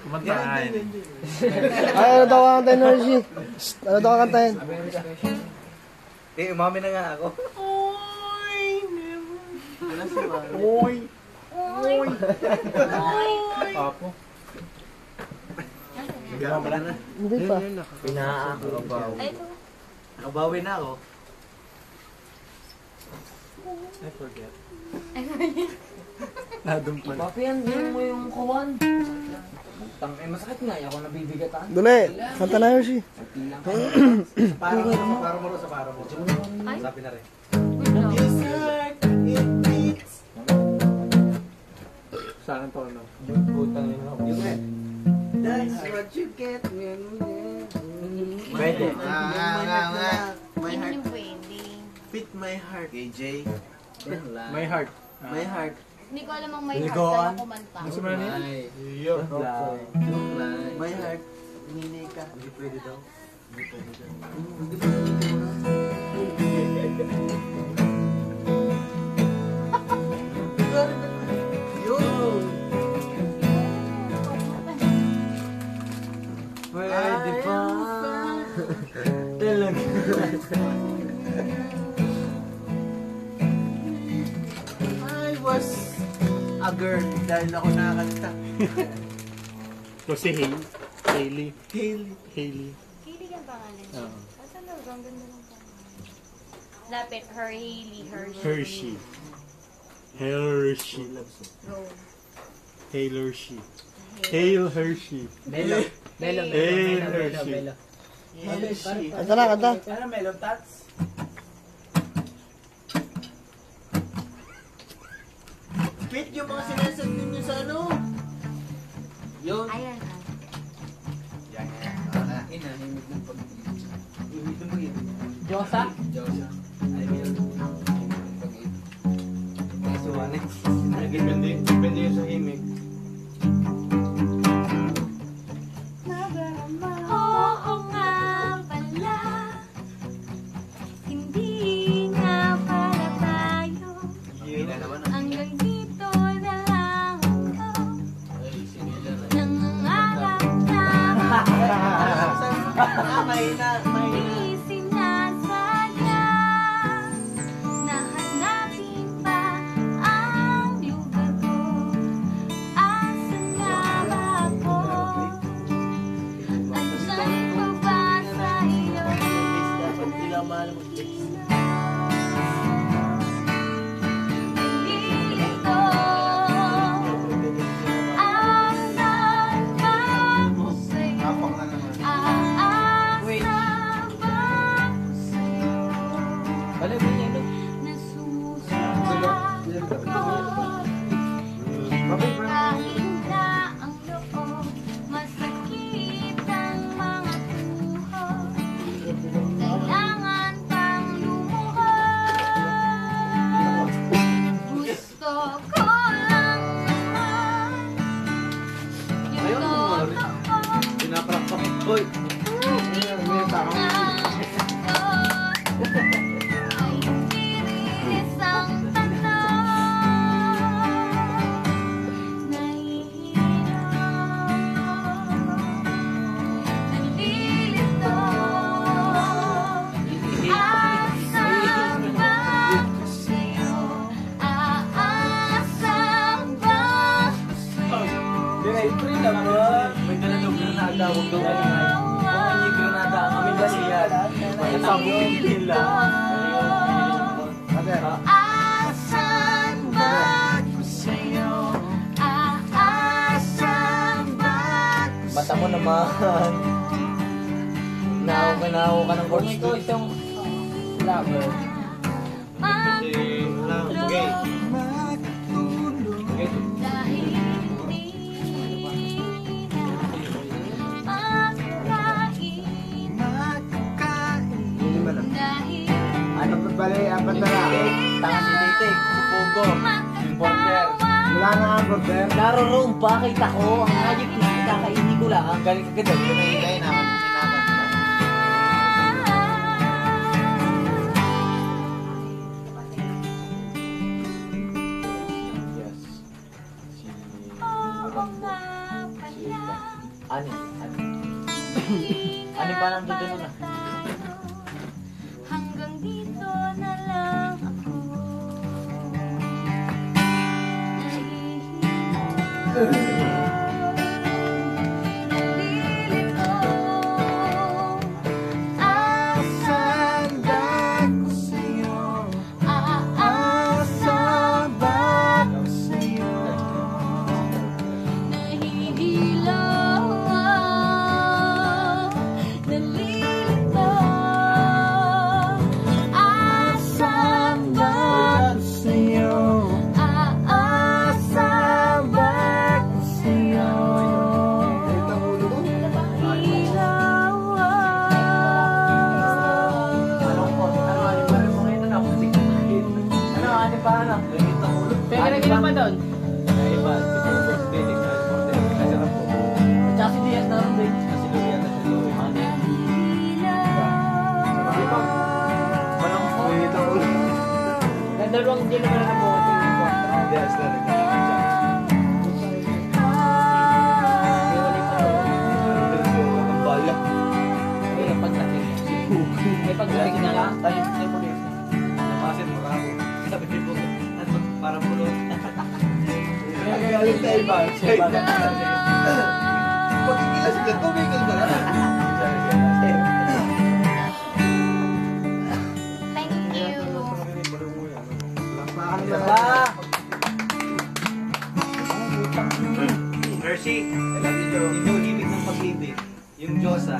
Kumantahan. Ay, ano daw kakantahin, Hershey? Ano daw kakantahin? Umami na nga ako. Oy! Oy! Apo. Hindi pa. Nakabawi na ako. I forget. Papi, yan mo yung kuwan. Masakit nga, ako nabibigatan. Dali, kanta na, Hershey. Para mo sa para mo. Sabi na rin. Saan to, no? That's what you get. Pwede. My heart. Fit my heart. AJ. My heart. My heart. Hindi ko alam ang may heart kaya kumanta. Gusto mo na niya? My heart. Ninay ka. Hindi pwede daw. Hindi pwede daw. Pwede pa. Talaga. I was a girl dahil ako nakakanta. So si Hailey. Hailey. Hailey. Hailey ang pangalan. Oo. Asa na? Ang ganda ng pangalan. Lapit. Her Hailey. Hershey. Hershey. Hail Hershey. Hail Hershey. Melo. Hail Hershey. Kanta na, kanta. Ano, Melon Tats? Fit yung mga sinasabi niyo sa ano? Yun. Ayan. Yan. Inahimik ng pag-ibig. Himik ng pag-ibig. Diyosa? Diyosa. Ay, meron. Himik ng pag-ibig. Kaso, depende yun sa himik. Oo nga pala. Hindi nga pala tayo. Hanggang dito na lang ako. Nangangarap na may sinasadya na hanapin pa ang lugar ko. Asan nga ba ako? Andiyan pa ba sa iyo? Hindi ito ang nagbago sa'yo. Aasa ba ako sa'yo? Alam mo niya, no? Na sumusulat ko. Kahit na ang loob, masakit ang mga tuhod. Kailangan pang lumuhod. Gusto ko lang naman yung totoo. Pinaprakpak. Hoy! Ay tiris ang tanong. Nahihirap, nalilito. Aasang ba ako sa'yo? Aasang ba ako sa'yo? Pre naman. May daladong granada. Huwag daw kayo. Hindi granada. Kami kasi yan. Sabong nila. Aasang ba ako sa'yo? Aasang ba ako sa'yo? Bata mo naman. Nahaw ka ng chords to. Itong lover. Okay. Dahil hindi makakain. Dahil Ano pa pala, apat na lang. Tanga si Titik. Si Pogo. Yung border. Wala na ang brother. Naroon pa, kita ko. Ang hayop na, kakainin ko lang. Ang galing ka doon. Pinahintay naman. Sinabat ba? Oo nga pala. Ani pa nang dudulo na. Hanggang dito na lang ako. Nalilito. Asan ba ko sa'yo? Aasa ba ko sa'yo? Nahihilaw. Nalilito. Asan ba ko sa'yo? Aasa ba ko sa'yo? Ani pa na? Pwede na pa doon. Ay pa, siguro birthday ni Carl Morten. Kasi na po. Tsaka si Diaz na rin din. Kasi Louie at si Louie. Ani. Walang po. Dalawang din naman na po. Yes, na rin. Ang balak. May pagdating. May pagdating na lang. Tayo po rin. Napasin mo ako. Sabi ko po. Para pulo. Galing sa iba. Sa iba. Pagkikila siya, tumigil na lang. Thank you. Hershey. Yung ibig ng pag-ibig. Yung Diyosa.